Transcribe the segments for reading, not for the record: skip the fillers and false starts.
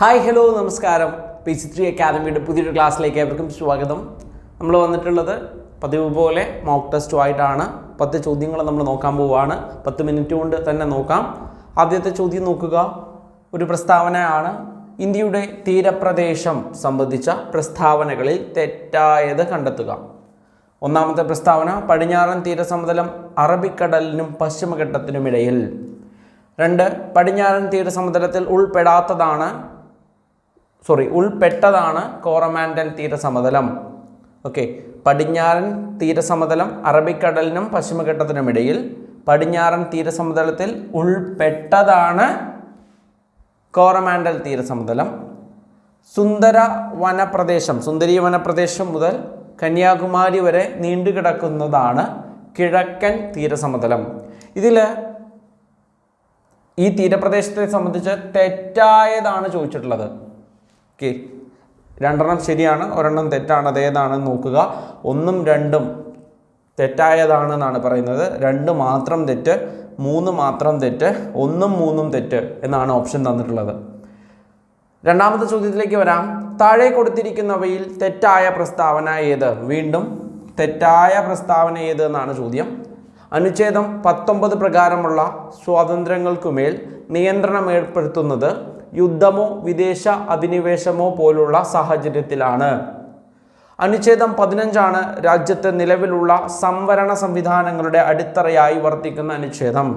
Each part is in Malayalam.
ഹായ് ഹലോ നമസ്കാരം. PC3 അക്കാദമിയുടെ പുതിയൊരു ക്ലാസ്സിലേക്ക് ഏവർക്കും സ്വാഗതം. നമ്മൾ വന്നിട്ടുള്ളത് പതിവ് പോലെ മോക്ക് ടെസ്റ്റുമായിട്ടാണ്. 10 ചോദ്യങ്ങൾ നമ്മൾ നോക്കാൻ പോവുകയാണ്. 10 മിനിറ്റ് കൊണ്ട് തന്നെ നോക്കാം. ആദ്യത്തെ ചോദ്യം നോക്കുക. ഒരു പ്രസ്താവനയാണ്. ഇന്ത്യയുടെ തീരപ്രദേശം സംബന്ധിച്ച പ്രസ്താവനകളിൽ തെറ്റായത് കണ്ടെത്തുക. ഒന്നാമത്തെ പ്രസ്താവന, പടിഞ്ഞാറൻ തീരസമതലം അറബിക്കടലിനും പശ്ചിമഘട്ടത്തിനുമിടയിൽ. 2, പടിഞ്ഞാറൻ തീരസമതലത്തിൽ ഉൾപ്പെട്ടതാണ് കോറമാൻഡൽ തീരസമതലം. ഓക്കെ, പടിഞ്ഞാറൻ തീരസമതലം അറബിക്കടലിനും പശ്ചിമഘട്ടത്തിനുമിടയിൽ പടിഞ്ഞാറൻ തീരസമതലത്തിൽ ഉൾപ്പെട്ടതാണ് കോറമാൻഡൽ തീരസമതലം. സുന്ദരി വനപ്രദേശം മുതൽ കന്യാകുമാരി വരെ നീണ്ടുകിടക്കുന്നതാണ് കിഴക്കൻ തീരസമതലം. ഇതിൽ ഈ തീരപ്രദേശത്തെ സംബന്ധിച്ച് തെറ്റായതാണ് ചോദിച്ചിട്ടുള്ളത്. ഓക്കെ, 2 ശരിയാണ്, 1 തെറ്റാണ്. അതേതാണെന്ന് നോക്കുക. 1ഉം 2ഉം തെറ്റായതാണെന്നാണ് പറയുന്നത്. 2 മാത്രം തെറ്റ്, 3 മാത്രം തെറ്റ്, 1ഉം 3ഉം തെറ്റ് എന്നാണ് ഓപ്ഷൻ തന്നിട്ടുള്ളത്. രണ്ടാമത്തെ ചോദ്യത്തിലേക്ക് വരാം. താഴെ കൊടുത്തിരിക്കുന്നവയിൽ തെറ്റായ പ്രസ്താവന ഏത്? വീണ്ടും തെറ്റായ പ്രസ്താവന ഏത് എന്നാണ് ചോദ്യം. അനുച്ഛേദം 19 പ്രകാരമുള്ള സ്വാതന്ത്ര്യങ്ങൾക്കുമേൽ നിയന്ത്രണം ഏർപ്പെടുത്തുന്നത് യുദ്ധമോ വിദേശ അധിനിവേശമോ പോലുള്ള സാഹചര്യത്തിലാണ്. അനുച്ഛേദം 15 രാജ്യത്ത് നിലവിലുള്ള സംവരണ സംവിധാനങ്ങളുടെ അടിത്തറയായി വർത്തിക്കുന്ന അനുച്ഛേദം.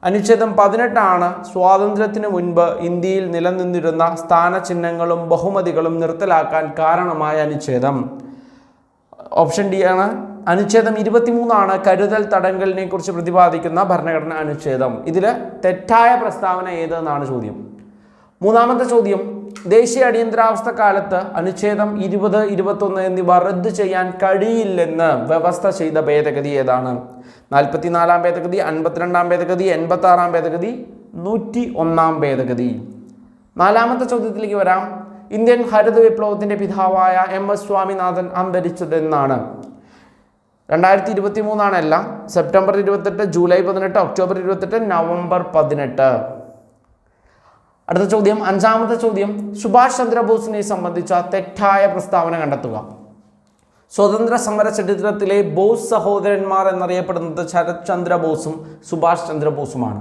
അനുച്ഛേദം 18 സ്വാതന്ത്ര്യത്തിനു മുൻപ് ഇന്ത്യയിൽ നിലനിന്നിരുന്ന സ്ഥാനചിഹ്നങ്ങളും ബഹുമതികളും നിർത്തലാക്കാൻ കാരണമായ അനുച്ഛേദം. ഓപ്ഷൻ ഡി ആണ്. അനുച്ഛേദം 23 കരുതൽ തടങ്കലിനെ കുറിച്ച് പ്രതിപാദിക്കുന്ന ഭരണഘടനാ അനുച്ഛേദം. ഇതിൽ തെറ്റായ പ്രസ്താവന ഏതെന്നാണ് ചോദ്യം. മൂന്നാമത്തെ ചോദ്യം, ദേശീയ അടിയന്തരാവസ്ഥ കാലത്ത് അനുച്ഛേദം 20, 21 എന്നിവ റദ്ദു ചെയ്യാൻ കഴിയില്ലെന്ന് വ്യവസ്ഥ ചെയ്ത ഭേദഗതി ഏതാണ്? 44-ാം ഭേദഗതി, 52-ാം ഭേദഗതി, 86-ാം ഭേദഗതി, 101-ാം ഭേദഗതി. നാലാമത്തെ ചോദ്യത്തിലേക്ക് വരാം. ഇന്ത്യൻ ഹരിത വിപ്ലവത്തിന്റെ പിതാവായ MS സ്വാമിനാഥൻ അന്തരിച്ചതെന്നാണ്? 2023 എല്ലാം. September 28, July 18, October 28, November 18. അടുത്ത ചോദ്യം, 5ാമത്തെ ചോദ്യം, സുഭാഷ് ചന്ദ്രബോസിനെ സംബന്ധിച്ച തെറ്റായ പ്രസ്താവന കണ്ടെത്തുക. സ്വതന്ത്ര സമര ചരിത്രത്തിലെ ബോസ് സഹോദരന്മാർ എന്നറിയപ്പെടുന്നത് ശരത് ചന്ദ്ര ബോസും സുഭാഷ് ചന്ദ്രബോസുമാണ്.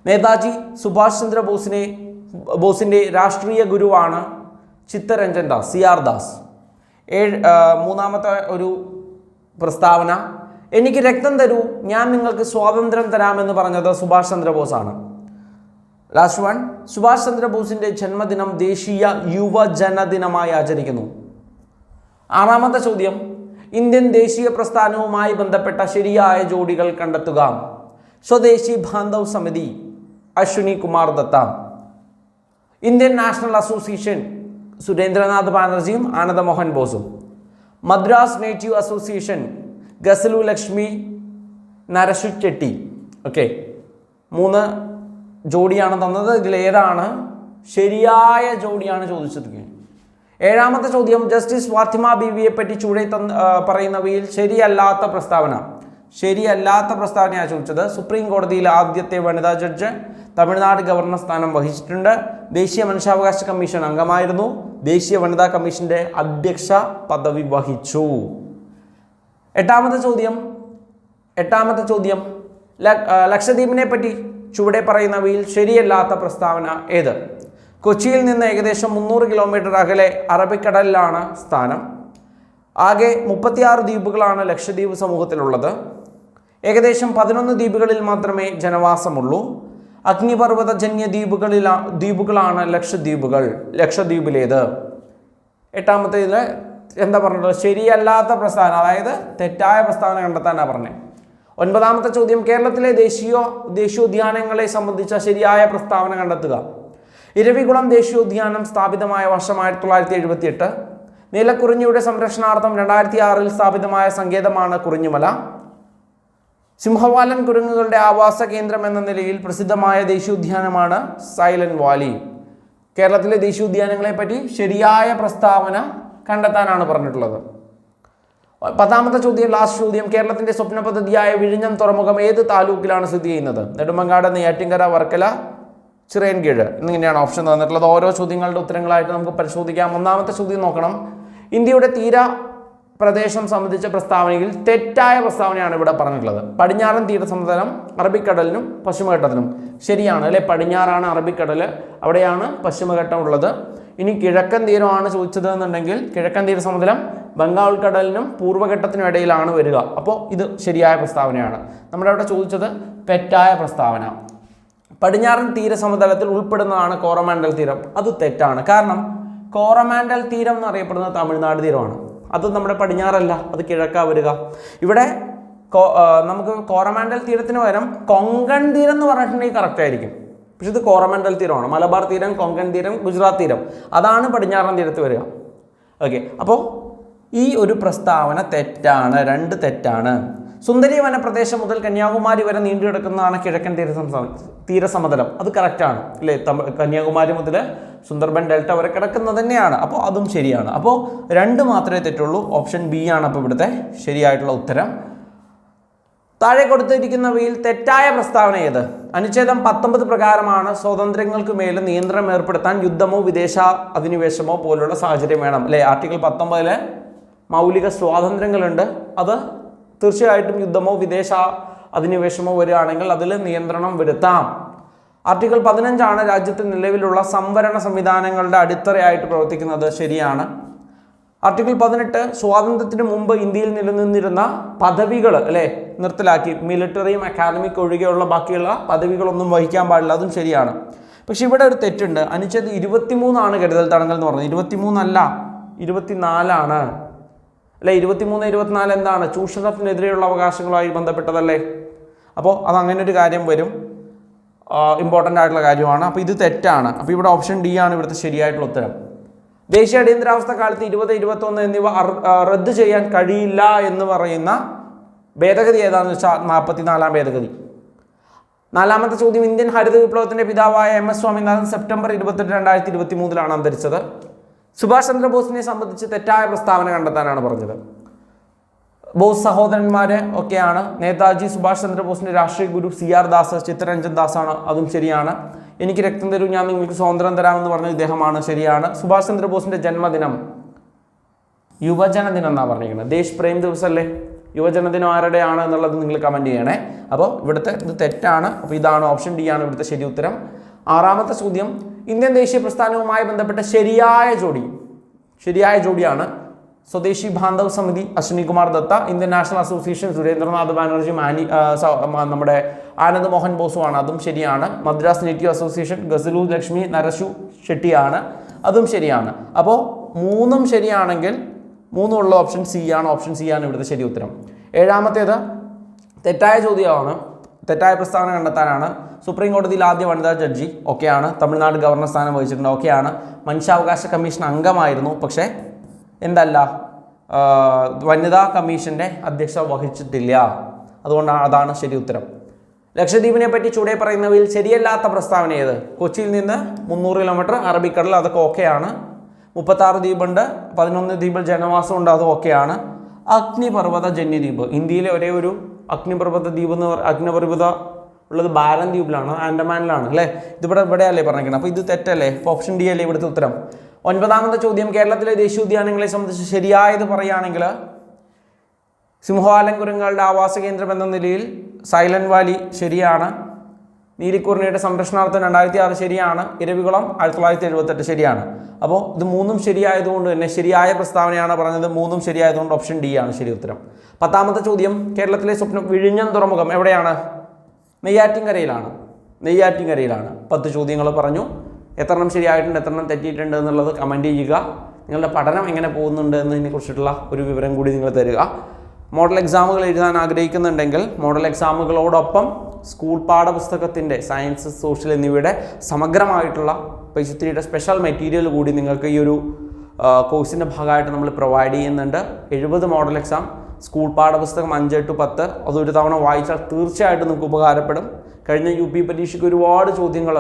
നേതാജി സുഭാഷ് ചന്ദ്രബോസിന്റെ രാഷ്ട്രീയ ഗുരുവാണ് ചിത്തരഞ്ജൻ ദാസ്, CR ദാസ്. മൂന്നാമത്തെ ഒരു പ്രസ്താവന, എനിക്ക് രക്തം തരൂ, ഞാൻ നിങ്ങൾക്ക് സ്വാതന്ത്ര്യം തരാമെന്ന് പറഞ്ഞത് സുഭാഷ് ചന്ദ്രബോസാണ്. ലാസ്റ്റ് 1, സുഭാഷ് ചന്ദ്രബോസിന്റെ ജന്മദിനം ദേശീയ യുവജനദിനമായി ആചരിക്കുന്നു. 6ാമത്തെ ചോദ്യം, ഇന്ത്യൻ ദേശീയ പ്രസ്ഥാനവുമായി ബന്ധപ്പെട്ട ശരിയായ ജോഡികൾ കണ്ടെത്തുക. Swadeshi Bandhab Samiti, Ashwini Kumar Dutta. Indian national association, Surendranath ബാനർജിയും ആനന്ദമോഹൻ ബോസും. Madras native association, Gazulu Lakshmi Narasu Chetty. Okay, 3 ജോഡിയാണ് തന്നത്. ഇതിലേതാണ് ശരിയായ ജോഡിയാണ് ചോദിച്ചത്? 7ാമത്തെ ചോദ്യം, ജസ്റ്റിസ് ഫാത്തിമ ബീവിയെ പറ്റി ചൂടെ പറയുന്നവയിൽ ശരിയല്ലാത്ത പ്രസ്താവനയാണ് ചോദിച്ചത്. സുപ്രീം കോടതിയിലെ ആദ്യത്തെ വനിതാ ജഡ്ജ്, തമിഴ്നാട് ഗവർണർ സ്ഥാനം വഹിച്ചിട്ടുണ്ട്, ദേശീയ മനുഷ്യാവകാശ കമ്മീഷൻ അംഗമായിരുന്നു, ദേശീയ വനിതാ കമ്മീഷന്റെ അധ്യക്ഷ പദവി വഹിച്ചു. 8ാമത്തെ ചോദ്യം, ലക്ഷദ്വീപിനെ പറ്റി ചുവടെ പറയുന്നവയിൽ ശരിയല്ലാത്ത പ്രസ്താവന ഏത്? കൊച്ചിയിൽ നിന്ന് ഏകദേശം 300 കിലോമീറ്റർ അകലെ അറബിക്കടലിലാണ് സ്ഥാനം. ആകെ 36 ദ്വീപുകളാണ് ലക്ഷദ്വീപ് സമൂഹത്തിലുള്ളത്. ഏകദേശം 11 ദ്വീപുകളിൽ മാത്രമേ ജനവാസമുള്ളൂ. അഗ്നിപർവ്വതജന്യ ദ്വീപുകളാണ് ലക്ഷദ്വീപിലേത്. 8ാമത്തേതിൽ എന്താ പറഞ്ഞത്? ശരിയല്ലാത്ത പ്രസ്താവന, അതായത് തെറ്റായ പ്രസ്താവന കണ്ടെത്താനാണ് പറഞ്ഞത്. 9ാമത്തെ ചോദ്യം, കേരളത്തിലെ ദേശീയോദ്യാനങ്ങളെ സംബന്ധിച്ച ശരിയായ പ്രസ്താവന കണ്ടെത്തുക. ഇരവികുളം ദേശീയോദ്യാനം സ്ഥാപിതമായ വർഷം 1978. നീലക്കുറിഞ്ഞിയുടെ സംരക്ഷണാർത്ഥം 2006 സ്ഥാപിതമായ സങ്കേതമാണ് കുറിഞ്ഞുമല. സിംഹവാലൻ കുരങ്ങുകളുടെ ആവാസ കേന്ദ്രം എന്ന നിലയിൽ പ്രസിദ്ധമായ ദേശീയോദ്യാനമാണ് സൈലന്റ് വാലി. കേരളത്തിലെ ദേശീയോദ്യാനങ്ങളെ പറ്റി ശരിയായ പ്രസ്താവന കണ്ടെത്താനാണ് പറഞ്ഞിട്ടുള്ളത്. 10ാമത്തെ ചോദ്യം, ലാസ്റ്റ് ചോദ്യം, കേരളത്തിന്റെ സ്വപ്ന പദ്ധതിയായ വിഴിഞ്ഞം തുറമുഖം ഏത് താലൂക്കിലാണ് സ്ഥിതി ചെയ്യുന്നത്? നെടുമങ്ങാട്, നെയ്യാറ്റിൻകര, വർക്കല, ചിറയൻകീഴ് എന്നിങ്ങനെയാണ് ഓപ്ഷൻ തന്നിട്ടുള്ളത്. ഓരോ ചോദ്യങ്ങളുടെ ഉത്തരങ്ങളായിട്ട് നമുക്ക് പരിശോധിക്കാം. ഒന്നാമത്തെ ചോദ്യം നോക്കണം. ഇന്ത്യയുടെ തീര പ്രദേശം സംബന്ധിച്ച പ്രസ്താവനയിൽ തെറ്റായ പ്രസ്താവനയാണ് ഇവിടെ പറഞ്ഞിട്ടുള്ളത്. പടിഞ്ഞാറൻ തീരസമതലം അറബിക്കടലിനും പശ്ചിമഘട്ടത്തിനും. ശരിയാണ് അല്ലെ, പടിഞ്ഞാറാണ് അറബിക്കടൽ, അവിടെയാണ് പശ്ചിമഘട്ടം ഉള്ളത്. ഇനി കിഴക്കൻ തീരമാണ് ചോദിച്ചത് എന്നുണ്ടെങ്കിൽ കിഴക്കൻ തീരസമതലം ബംഗാൾ ഉൾക്കടലിനും പൂർവ്വഘട്ടത്തിനും ഇടയിലാണ് വരിക. അപ്പോൾ ഇത് ശരിയായ പ്രസ്താവനയാണ്. നമ്മുടെ അവിടെ ചോദിച്ചത് തെറ്റായ പ്രസ്താവന. പടിഞ്ഞാറൻ തീരസമതലത്തിൽ ഉൾപ്പെടുന്നതാണ് കോറമാൻഡൽ തീരം. അത് തെറ്റാണ്. കാരണം കോറമാൻഡൽ തീരം എന്നറിയപ്പെടുന്നത് തമിഴ്നാട് തീരമാണ്. അത് നമ്മുടെ പടിഞ്ഞാറല്ല, അത് കിഴക്കാ വരിക. ഇവിടെ നമുക്ക് കോറമാൻഡൽ തീരത്തിന് പകരം കൊങ്കൺ തീരം എന്ന് പറഞ്ഞിട്ടുണ്ടെങ്കിൽ കറക്റ്റ് ആയിരിക്കും. പക്ഷെ ഇത് കോറമാൻഡൽ തീരമാണ്. മലബാർ തീരം, കൊങ്കൺ തീരം, ഗുജറാത്ത് തീരം, അതാണ് പടിഞ്ഞാറൻ തീരത്ത് വരിക. ഓക്കെ, അപ്പോൾ ഈ ഒരു പ്രസ്താവന തെറ്റാണ്. 2 തെറ്റാണ്. സുന്ദരി വനപ്രദേശം മുതൽ കന്യാകുമാരി വരെ നീണ്ടു കിടക്കുന്നതാണ് കിഴക്കൻ തീരസമതലം. അത് കറക്റ്റാണ് അല്ലേ. കന്യാകുമാരി മുതൽ സുന്ദർബൻ ഡെൽറ്റ വരെ കിടക്കുന്നത് തന്നെയാണ്. അപ്പോൾ അതും ശരിയാണ്. അപ്പോൾ 2 മാത്രമേ തെറ്റുള്ളൂ. ഓപ്ഷൻ ബി ആണ് അപ്പോൾ ഇവിടുത്തെ ശരിയായിട്ടുള്ള ഉത്തരം. താഴെ കൊടുത്തിരിക്കുന്നവയിൽ തെറ്റായ പ്രസ്താവന ഏത്? അനുച്ഛേദം 19 പ്രകാരമാണ് സ്വാതന്ത്ര്യങ്ങൾക്ക് മേൽ നിയന്ത്രണം ഏർപ്പെടുത്താൻ യുദ്ധമോ വിദേശ അധിനിവേശമോ പോലുള്ള സാഹചര്യം വേണം അല്ലേ. ആർട്ടിക്കിൾ 19 മൗലിക സ്വാതന്ത്ര്യങ്ങളുണ്ട്. അത് തീർച്ചയായിട്ടും യുദ്ധമോ വിദേശ അധിനിവേശമോ വരികയാണെങ്കിൽ അതിൽ നിയന്ത്രണം വരുത്താം. ആർട്ടിക്കിൾ 15 രാജ്യത്ത് നിലവിലുള്ള സംവരണ സംവിധാനങ്ങളുടെ അടിത്തറയായിട്ട് പ്രവർത്തിക്കുന്നത്. ശരിയാണ്. ആർട്ടിക്കിൾ 18 സ്വാതന്ത്ര്യത്തിന് മുമ്പ് ഇന്ത്യയിൽ നിലനിന്നിരുന്ന പദവികൾ അല്ലേ നിർത്തലാക്കി. മിലിറ്ററിയും അക്കാദമിക് ഒഴികെയുള്ള ബാക്കിയുള്ള പദവികളൊന്നും വഹിക്കാൻ പാടില്ല. അതും ശരിയാണ്. പക്ഷെ ഇവിടെ ഒരു തെറ്റുണ്ട്. അനുച്ഛേദം 23 കരുതൽ തടങ്കൽ എന്ന് പറഞ്ഞത്. 23 അല്ല, 24 അല്ലെ. 23, 24 എന്താണ്? ചൂഷണത്തിനെതിരെയുള്ള അവകാശങ്ങളുമായി ബന്ധപ്പെട്ടതല്ലേ. അപ്പോൾ അത് അങ്ങനെ ഒരു കാര്യം വരും. ഇമ്പോർട്ടൻ്റ് ആയിട്ടുള്ള കാര്യമാണ്. അപ്പോൾ ഇത് തെറ്റാണ്. അപ്പോൾ ഇവിടെ ഓപ്ഷൻ ഡി ആണ് ഇവിടുത്തെ ശരിയായിട്ടുള്ള ഉത്തരം. ദേശീയ അടിയന്തരാവസ്ഥ കാലത്ത് 20, 21 എന്നിവ റദ്ദ് ചെയ്യാൻ കഴിയില്ല എന്ന് പറയുന്ന ഭേദഗതി ഏതാണെന്ന് വെച്ചാൽ 44-ാം ഭേദഗതി. 4-ാമത്തെ ചോദ്യം. ഇന്ത്യൻ ഹരിത വിപ്ലവത്തിന്റെ പിതാവായ MS സ്വാമിനാഥൻ സെപ്റ്റംബർ 28, 2023 അന്തരിച്ചത്. സുഭാഷ് ചന്ദ്രബോസിനെ സംബന്ധിച്ച് തെറ്റായ പ്രസ്താവന കണ്ടെത്താനാണ് പറഞ്ഞത്. ബോസ് സഹോദരന്മാര് ഒക്കെയാണ്. നേതാജി സുഭാഷ് ചന്ദ്രബോസിന്റെ രാഷ്ട്രീയ ഗുരു CR ദാസ്, ചിത്തരഞ്ജൻ ദാസ് ആണ്. അതും ശരിയാണ്. എനിക്ക് രക്തം തരൂ, ഞാൻ നിങ്ങൾക്ക് സ്വാതന്ത്ര്യം തരാമെന്ന് പറഞ്ഞ ഇദ്ദേഹമാണ്. ശരിയാണ്. സുഭാഷ് ചന്ദ്രബോസിന്റെ ജന്മദിനം യുവജന ദിനം എന്നാണ് പറഞ്ഞിരിക്കുന്നത്. ദേശ് പ്രേം ദിവസം അല്ലേ. യുവജനദിനം ആരുടെയാണ് എന്നുള്ളത് നിങ്ങൾ കമൻറ്റ് ചെയ്യണേ. അപ്പോൾ ഇവിടുത്തെ ഇത് തെറ്റാണ്. അപ്പോൾ ഇതാണ് ഓപ്ഷൻ ഡി ആണ് ഇവിടുത്തെ ശരി ഉത്തരം. 6-ാമത്തെ ചോദ്യം. ഇന്ത്യൻ ദേശീയ പ്രസ്ഥാനവുമായി ബന്ധപ്പെട്ട ശരിയായ ജോഡിയാണ് Swadeshi Bandhab Samiti Ashwini Kumar Dutta, Indian national association Surendranath Banerjee, നമ്മുടെ ആനന്ദ് മോഹൻ ബോസുമാണ്. അതും ശരിയാണ്. മദ്രാസ് നേറ്റീവ് അസോസിയേഷൻ ഗസലു ലക്ഷ്മി നരശു ഷെട്ടിയാണ്. അതും ശരിയാണ്. അപ്പോൾ 3ഉം ശരിയാണെങ്കിൽ 3 ഉള്ള ഓപ്ഷൻ സി ആണ്. ഓപ്ഷൻ സി ആണ് ഇവിടുത്തെ ശരി ഉത്തരം. 7-ാമത്തേത് തെറ്റായ ചോദ്യമാണ്. തെറ്റായ പ്രസ്താവന കണ്ടെത്താനാണ്. സുപ്രീം കോടതിയിൽ ആദ്യ വനിതാ ജഡ്ജി ഒക്കെയാണ്. തമിഴ്നാട് ഗവർണർ സ്ഥാനം വഹിച്ചിട്ടുണ്ട് ഒക്കെയാണ്. മനുഷ്യാവകാശ കമ്മീഷൻ അംഗമായിരുന്നു. പക്ഷേ എന്തല്ല, വനിതാ കമ്മീഷന്റെ അധ്യക്ഷ വഹിച്ചിട്ടില്ല. അതുകൊണ്ടാണ് അതാണ് ശരി ഉത്തരം. ലക്ഷദ്വീപിനെ പറ്റി ചൂടെ പറയുന്നവയിൽ ശരിയല്ലാത്ത പ്രസ്താവന ഏത്? കൊച്ചിയിൽ നിന്ന് 300 കിലോമീറ്റർ അറബിക്കടൽ, അതൊക്കെ ഓക്കെയാണ്. 36 ദ്വീപുണ്ട്, 11 ദ്വീപിൽ ജനവാസം ഉണ്ട്, അത് ഓക്കെയാണ്. അഗ്നിപർവ്വത ജന്യദ്വീപ്, ഇന്ത്യയിലെ ഒരേ ഒരു അഗ്നിപർവ്വത ദ്വീപ് അഗ്നിപർവ്വത ഉള്ളത് ബാരൻ ദ്വീപിലാണ്, ആൻഡമാനിലാണ് അല്ലേ. ഇവിടെയല്ലേ പറഞ്ഞിരിക്കുന്നത്. അപ്പോൾ ഇത് തെറ്റല്ലേ. അപ്പോൾ ഓപ്ഷൻ ഡി അല്ലേ ഇവിടുത്തെ ഉത്തരം. 9-ാമത്തെ ചോദ്യം. കേരളത്തിലെ ദേശീയോദ്യാനങ്ങളെ സംബന്ധിച്ച് ശരിയായത് പറയുകയാണെങ്കിൽ സിംഹവാലൻകുരങ്ങളുടെ ആവാസ കേന്ദ്രം എന്ന നിലയിൽ സൈലന്റ് വാലി ശരിയാണ്. നീലിക്കുറിഞ്ഞിയുടെ സംരക്ഷണാർത്ഥം 2006 ശരിയാണ്. ഇരവികുളം 1978 ശരിയാണ്. അപ്പോൾ ഇത് 3ഉം ശരിയായതുകൊണ്ട് തന്നെ ശരിയായ പ്രസ്താവനയാണ് പറഞ്ഞത്. 3ഉം ശരിയായതുകൊണ്ട് ഓപ്ഷൻ ഡി ആണ് ശരി ഉത്തരം. 10-ാമത്തെ ചോദ്യം. കേരളത്തിലെ സ്വപ്നം വിഴിഞ്ഞം തുറമുഖം എവിടെയാണ്? നെയ്യാറ്റിൻകരയിലാണ്. 10 ചോദ്യങ്ങൾ പറഞ്ഞു. എത്രണ്ണം ശരിയായിട്ടുണ്ട്, എത്രണ്ണം തെറ്റിയിട്ടുണ്ട് എന്നുള്ളത് കമൻറ്റ് ചെയ്യുക. നിങ്ങളുടെ പഠനം എങ്ങനെ പോകുന്നുണ്ട് എന്നതിനെക്കുറിച്ചിട്ടുള്ള ഒരു വിവരം കൂടി നിങ്ങൾ തരിക. മോഡൽ എക്സാമുകൾ എഴുതാൻ ആഗ്രഹിക്കുന്നുണ്ടെങ്കിൽ മോഡൽ എക്സാമുകളോടൊപ്പം സ്കൂൾ പാഠപുസ്തകത്തിൻ്റെ സയൻസ്, സോഷ്യൽ എന്നിവയുടെ സമഗ്രമായിട്ടുള്ള പേജ് 3യുടെ സ്പെഷ്യൽ മെറ്റീരിയൽ കൂടി നിങ്ങൾക്ക് ഈ ഒരു കോഴ്സിൻ്റെ ഭാഗമായിട്ട് നമ്മൾ പ്രൊവൈഡ് ചെയ്യുന്നുണ്ട്. 70 മോഡൽ എക്സാം, സ്കൂൾ പാഠപുസ്തകം 5 to 10 അതൊരു തവണ വായിച്ചാൽ തീർച്ചയായിട്ടും നിങ്ങൾക്ക് ഉപകാരപ്പെടും. കഴിഞ്ഞ UP പരീക്ഷയ്ക്ക് ഒരുപാട് ചോദ്യങ്ങൾ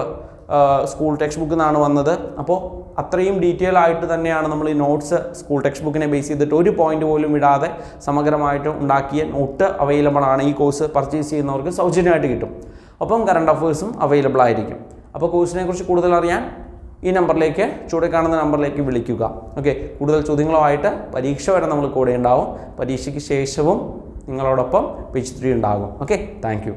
സ്കൂൾ ടെക്സ്റ്റ് ബുക്കിൽ നിന്നാണ് വന്നത്. അപ്പോൾ അത്രയും ഡീറ്റെയിൽ ആയിട്ട് തന്നെയാണ് നമ്മൾ ഈ നോട്ട്സ് സ്കൂൾ ടെക്സ്റ്റ് ബുക്കിനെ ബേസ് ചെയ്തിട്ട് ഒരു പോയിന്റ് പോലും ഇടാതെ സമഗ്രമായിട്ട് ഉണ്ടാക്കിയ നോട്ട് അവൈലബിൾ ആണ്. ഈ കോഴ്സ് പർച്ചേസ് ചെയ്യുന്നവർക്ക് സൗജന്യമായിട്ട് കിട്ടും. ഒപ്പം കറണ്ട് അഫയേഴ്സും അവൈലബിൾ ആയിരിക്കും. അപ്പോൾ കോഴ്സിനെ കുറിച്ച് കൂടുതൽ അറിയാൻ ഈ നമ്പറിലേക്ക് ചുവടെ കാണുന്ന നമ്പറിലേക്ക് വിളിക്കുക. ഓക്കെ, കൂടുതൽ ചോദ്യങ്ങളുമായിട്ട് പരീക്ഷ വരെ നമ്മൾ കൂടെ ഉണ്ടാവും. പരീക്ഷയ്ക്ക് ശേഷവും നിങ്ങളോടൊപ്പം PG3 ഉണ്ടാകും. Okay, thank you.